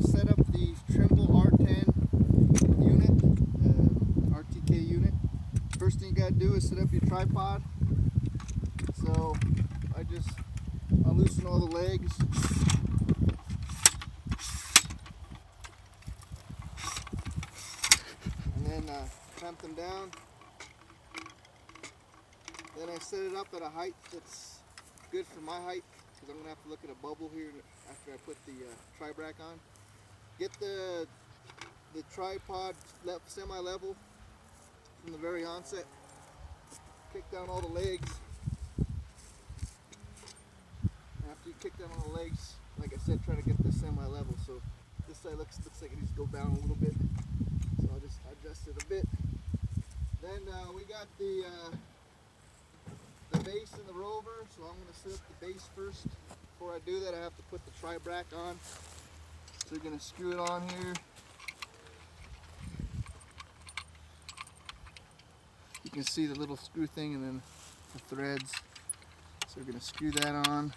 to set up the Trimble R10 unit, RTK unit. First thing you got to do is set up your tripod. So I'll loosen all the legs. And then clamp them down. Then I set it up at a height that's good for my height, because I'm going to have to look at a bubble here after I put the tri-brack on. Get the tripod semi-level from the very onset. Kick down all the legs. After you kick down all the legs, like I said, try to get this semi-level. So this side looks like it needs to go down a little bit. So I'll just adjust it a bit. Then we got the base and the rover, so I'm going to set up the base first. Before I do that, I have to put the tri-brack on. So you're going to screw it on here. You can see the little screw thing and then the threads. So we're going to screw that on.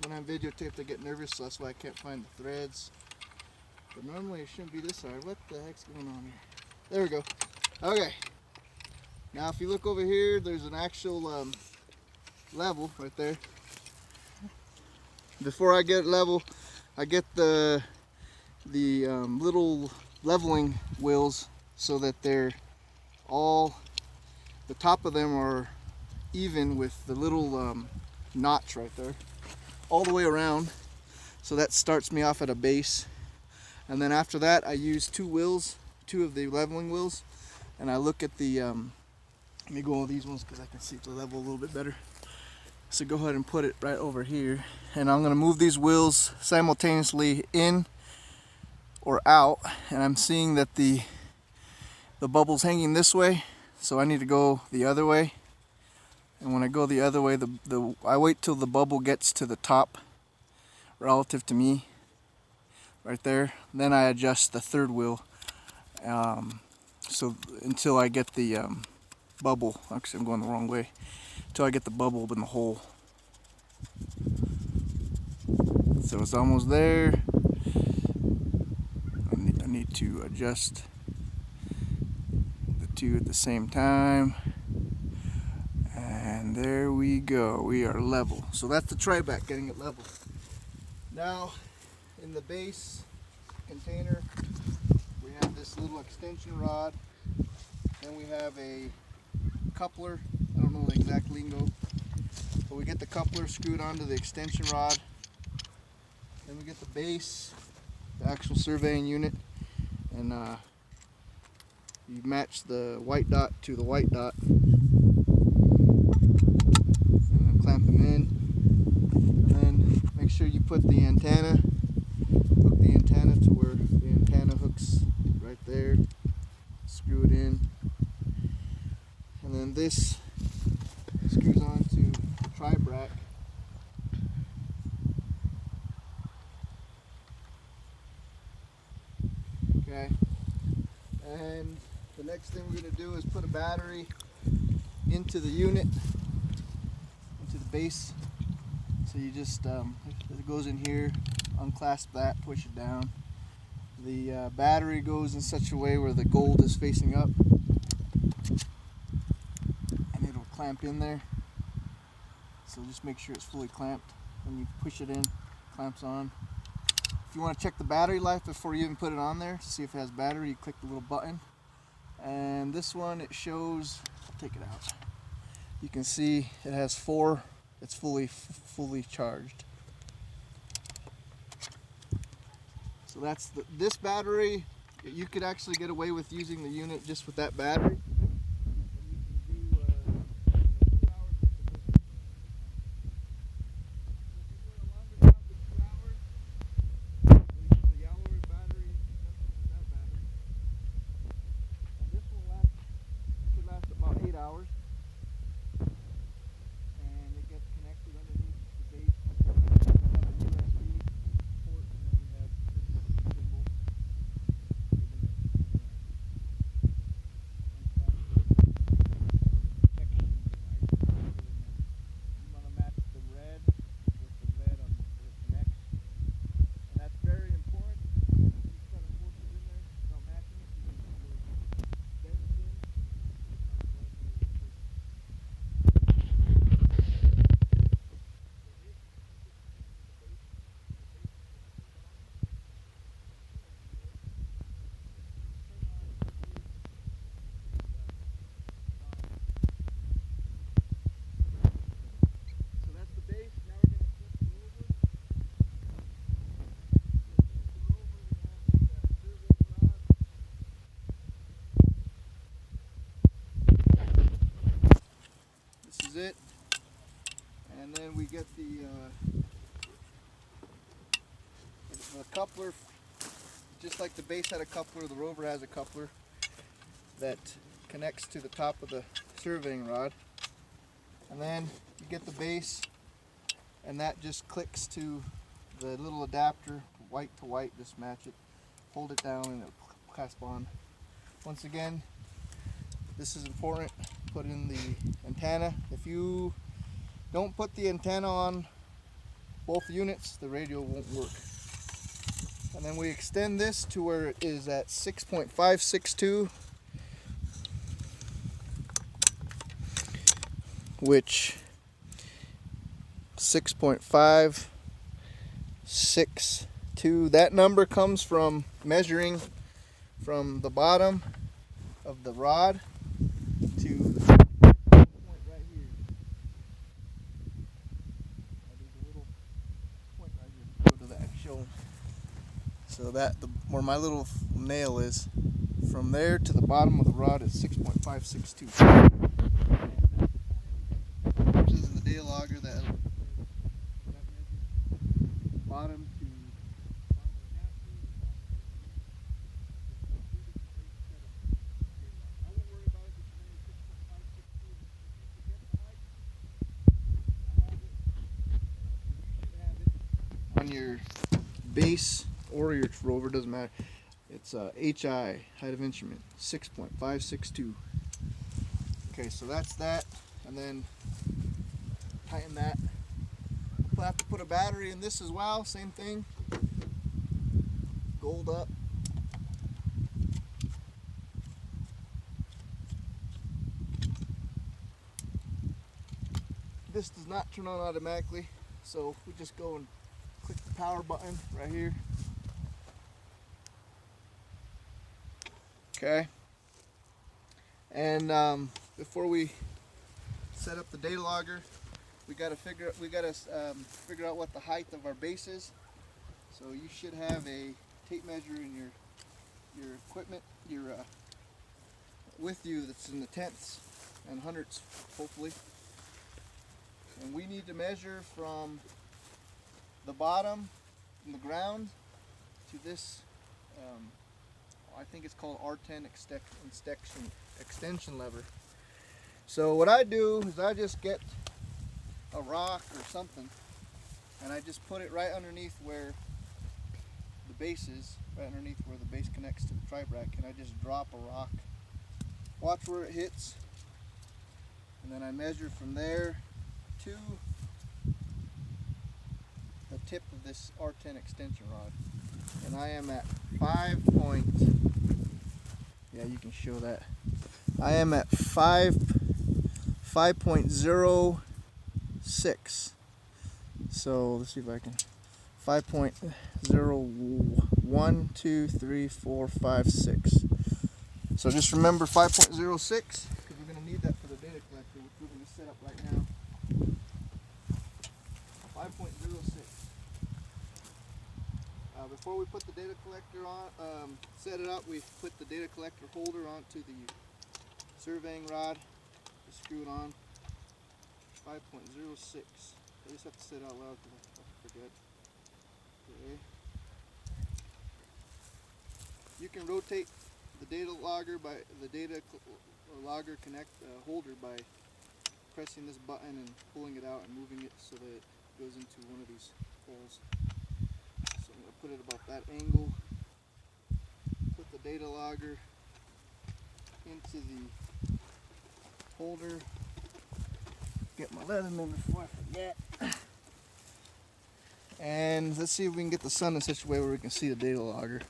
When I'm videotaped, I get nervous, so that's why I can't find the threads. But normally it shouldn't be this hard. What the heck's going on here? There we go. Okay. Now if you look over here, there's an actual level right there. Before I get it level, I get the little leveling wheels so that they're all, the top of them are even with the little notch right there, all the way around. So that starts me off at a base. And then after that, I use two of the leveling wheels, and I look at the, let me go over these ones because I can see the level a little bit better. So go ahead and put it right over here, and I'm going to move these wheels simultaneously in or out, and I'm seeing that the bubble's hanging this way, so I need to go the other way. And when I go the other way, I wait till the bubble gets to the top relative to me right there. Then I adjust the third wheel. So until I get the bubble, actually I'm going the wrong way, until I get the bubble in the hole. So it's almost there. I need to adjust the two at the same time. And there we go, we are level. So that's the tri-brack, getting it level. Now in the base container, we have this little extension rod, then we have a coupler. I don't know the exact lingo, but we get the coupler screwed onto the extension rod. Then we get the base, the actual surveying unit, and you match the white dot to the white dot, and then clamp them in. And then make sure you put the antenna, hook the antenna to where the antenna hooks right there, screw it in, and then this screws onto the tri-brack. Okay, and the next thing we're going to do is put a battery into the unit, into the base. So you just, it goes in here, unclasp that, push it down. The battery goes in such a way where the gold is facing up, and it'll clamp in there. So just make sure it's fully clamped. When you push it in, clamps on. If you want to check the battery life before you even put it on there to see if it has battery, you click the little button. And this one, it shows, I'll take it out. You can see it has 4, it's fully charged. So that's this battery. You could actually get away with using the unit just with that battery. Hours, and it gets connected underneath the base. We have a USB port, and then we have this symbol. get the coupler, just like the base had a coupler, the rover has a coupler that connects to the top of the surveying rod. And then you get the base, and that just clicks to the little adapter, white to white, just match it, hold it down, and it'll clasp on. Once again, this is important, put in the antenna. If you don't put the antenna on both units, the radio won't work. And then we extend this to where it is at 6.562, which 6.562, that number comes from measuring from the bottom of the rod to the point right here. There's a little point right here. Go to that, show. So that where my little nail is, from there to the bottom of the rod is 6.562. This is the Datalogger that bottom to on your base or your rover, doesn't matter. It's HI, height of instrument, 6.562. Okay, so that's that, and then tighten that. We'll have to put a battery in this as well, same thing. Gold up. This does not turn on automatically, so we just go and click the power button right here. Okay. And before we set up the Datalogger, we got to figure out what the height of our base is. So you should have a tape measure in your equipment, with you, that's in the tenths and hundredths, hopefully. And we need to measure from the bottom, from the ground, to this. I think it's called R10 extension lever. So what I do is I just get a rock or something, and I just put it right underneath where the base is, right underneath where the base connects to the tri-bracket, and I just drop a rock. Watch where it hits, and then I measure from there to the tip of this R10 extension rod, and I am at 5.06. So let's see if I can. 5.01, 2, 3, 4, 5, 6. So just remember 5.06, because we're going to need that for the data collector, which we're going to set up right now. 5.06. Before we put the data collector on, set it up, we put the data collector holder onto the surveying rod. Just screw it on. 5.06. I just have to say it out loud because I forget. Okay. You can rotate the Datalogger by the Datalogger holder by pressing this button and pulling it out and moving it so that it goes into one of these holes. So I'm going to put it about that angle. Put the Datalogger into the holder. Get my Leatherman before I forget. And let's see if we can get the sun in such a way where we can see the Datalogger.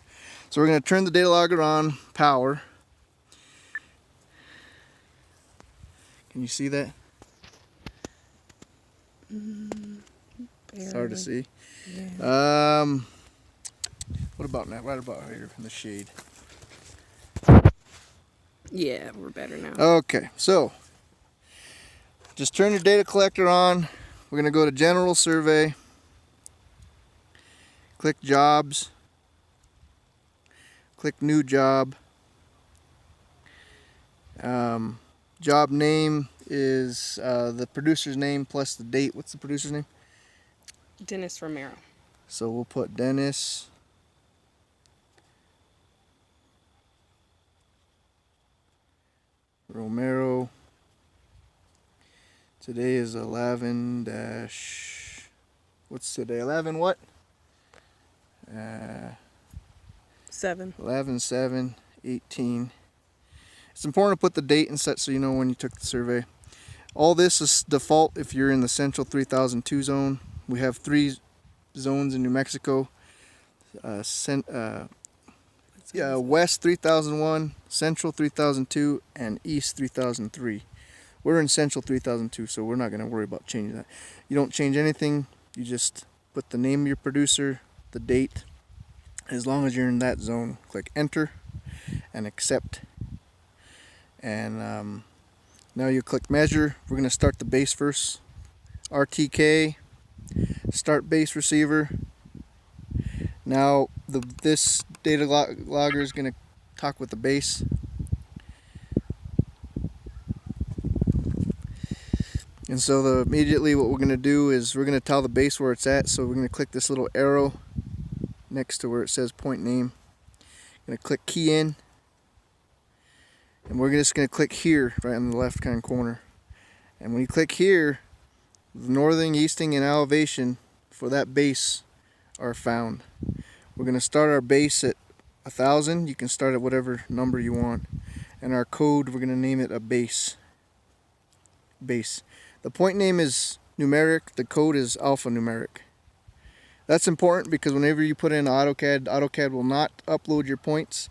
So we're going to turn the Datalogger on power. Can you see that? It's hard to see. Yeah. What about now? Right about here in the shade. Yeah, we're better now. Okay, so just turn your data collector on. We're going to go to General Survey. Click Jobs. Click New Job. Job name is the producer's name plus the date. What's the producer's name? Dennis Romero. So we'll put Dennis Romero. Today is 11 dash. What's today? 11 what? 7. 11/7/18. It's important to put the date and set so you know when you took the survey. All this is default if you're in the Central 3002 zone. We have 3 zones in New Mexico. West 3001, Central 3002, and East 3003. We're in Central 3002, so we're not going to worry about changing that. You don't change anything. You just put the name of your producer, the date. As long as you're in that zone, click enter and accept. And now you click measure. We're going to start the base first. RTK, start base receiver. Now this Datalogger is going to talk with the base. And so immediately what we're going to do is we're going to tell the base where it's at. So we're going to click this little arrow next to where it says point name. I'm going to click key in. And we're just going to click here, right in the left hand corner. And when you click here, the northing, easting, and elevation for that base are found. We're going to start our base at 1,000. You can start at whatever number you want. And our code, we're going to name it a base. The point name is numeric. The code is alphanumeric. That's important because whenever you put in AutoCAD will not upload your points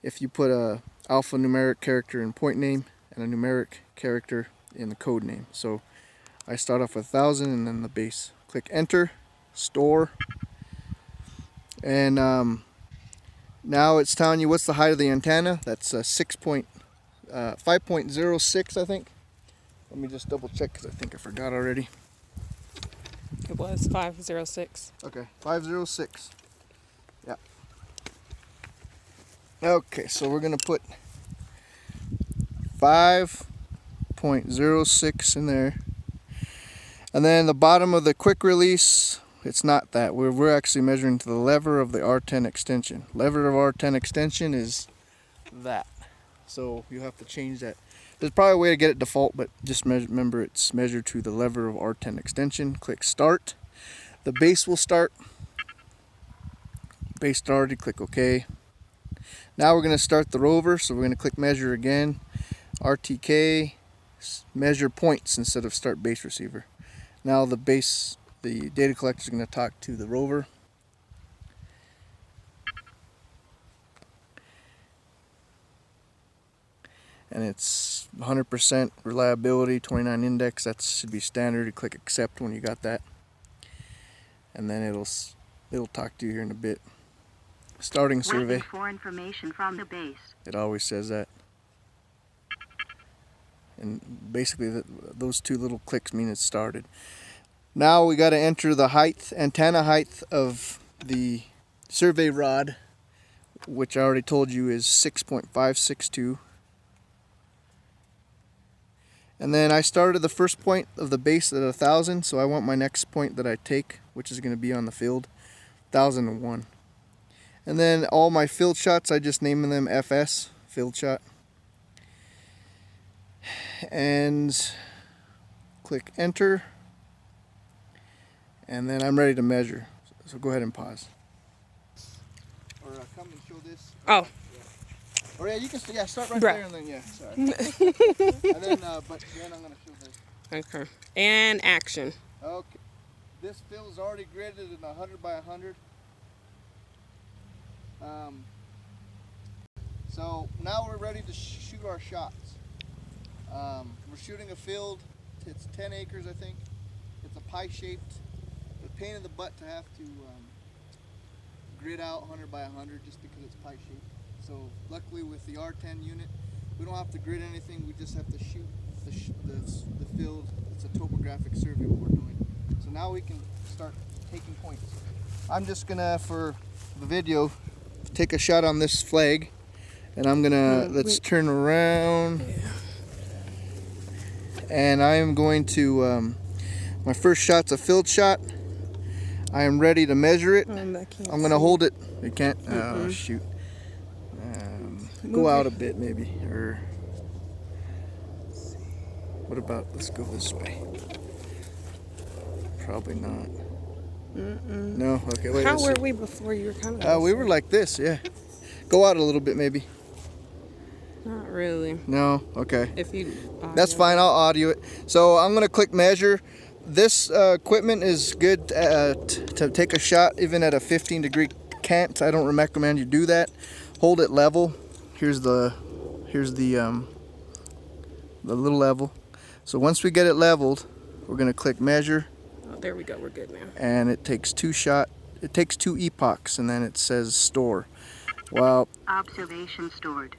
if you put a alphanumeric character in point name and a numeric character in the code name. So I start off with 1,000 and then the base. Click enter, store, and now it's telling you what's the height of the antenna. That's 5.06, I think. Let me just double check because I think I forgot already. It was 506. Okay, 506. Yeah. Okay, so we're going to put 5.06 in there. And then the bottom of the quick release, it's not that. We're actually measuring to the lever of the R10 extension. Lever of R10 extension is that. So you have to change that. There's probably a way to get it default, but just remember it's measured to the lever of R10 extension. Click start. The base will start. Base started, click OK. Now we're going to start the rover, so we're going to click measure again. RTK, measure points instead of start base receiver. Now the data collector is going to talk to the rover. And it's 100% reliability, 29 index. That should be standard. You click accept when you got that, and then it'll talk to you here in a bit. Starting survey. Waiting for information from the base. It always says that. And basically those 2 little clicks mean it's started. Now we got to enter the antenna height of the survey rod, which I already told you is 6.562. And then I started the first point of the base at 1,000, so I want my next point that I take, which is going to be on the field, 1,001. And then all my field shots, I just name them FS, field shot. And click enter. And then I'm ready to measure. So go ahead and pause. Or come and show this. Oh. Or yeah, you can start right there and then sorry. And then but then I'm gonna show this. Okay. And action. Okay. This field is already gridded in 100 by 100. So now we're ready to shoot our shots. We're shooting a field. It's 10 acres, I think. It's a pie shaped. A pain in the butt to have to grid out 100 by 100 just because it's pie shaped. So luckily with the R10 unit, we don't have to grid anything. We just have to shoot the field. It's a topographic survey what we're doing. So now we can start taking points. I'm just gonna, for the video, take a shot on this flag, and I'm gonna let's turn around. and I am going to, my first shot's a field shot. I am ready to measure it. I'm going to hold it. You can't? Oh, shoot. Go out a bit maybe. Or what about, let's go this way. Probably not. No? Okay, wait. How were we before? You were kind of. We were like this, yeah. Go out a little bit maybe. Not really. No? Okay. If you. That's fine, I'll audio it. So I'm going to click measure. This equipment is good to take a shot even at a 15-degree cant. I don't recommend you do that. Hold it level. Here's the little level. So once we get it leveled, we're going to click measure. Oh, there we go. We're good now. And it takes two epochs, and then it says store. Well, Observation stored.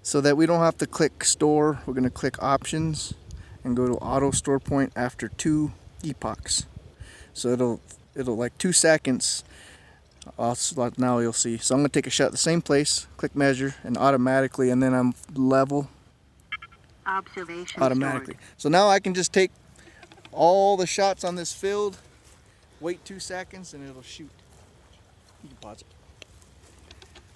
so that we don't have to click store, we're going to click options and go to auto store point after 2 epochs. So it'll like 2 seconds. Now you'll see. So I'm going to take a shot at the same place, click measure, and automatically, and then I'm level Observation automatically. stored. So now I can just take all the shots on this field, wait 2 seconds, and it'll shoot. You can pause it.